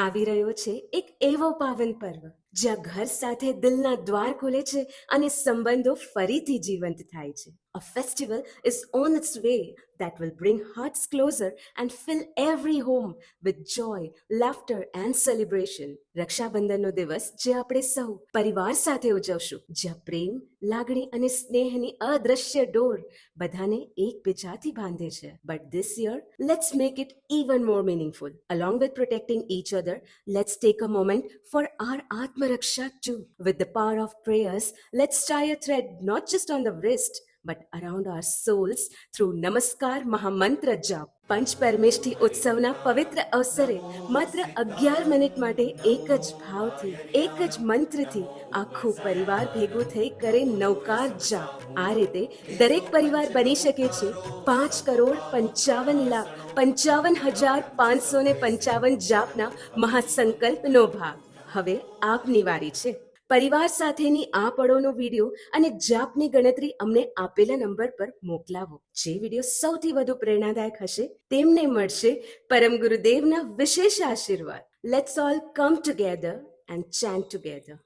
આવી રહ્યો છે એક એવો પાવન પર્વ જ્યાં ઘર સાથે દિલના દ્વાર ખુલે છે અને સંબંધો ફરીથી જીવંત થાય છે. A festival is on its way that will bring hearts closer and fill every home with joy, laughter and celebration. રક્ષાબંધનનો દિવસ જે આપણે સૌ પરિવાર સાથે ઉજવશું, જ્યાં પ્રેમ, લાગણી અને સ્નેહની અદ્રશ્ય ડોર બધાને એકબીજાથી બાંધે છે. But this year, let's make it even more meaningful. Along with protecting each other, let's take a moment for our Atmaraksha too. With the power of prayers, let's tie a thread not just on the wrist, but around our souls through Namaskar Mahamantra Jap. પંચ પરમેષ્ઠી ઉત્સવના પવિત્ર અવસરે માત્ર 11 minute માટે એક જ ભાવથી, એક જ મંત્રથી આખું પરિવાર ભેગું થઈ કરે નવકાર જાપ. આ રીતે દરેક પરિવાર બની શકે છે 5,55,55,555 જાપના મહાસંકલ્પનો ભાગ. હવે આપની વારી છે. પરિવાર સાથેની આ પળોનો વિડીયો અને જાપની ગણતરી અમને આપેલા નંબર પર મોકલાવો. જે વિડીયો સૌથી વધુ પ્રેરણાદાયક હશે તેમને મળશે પરમ ગુરુદેવના વિશેષ આશીર્વાદ. Let's all come together and chant together.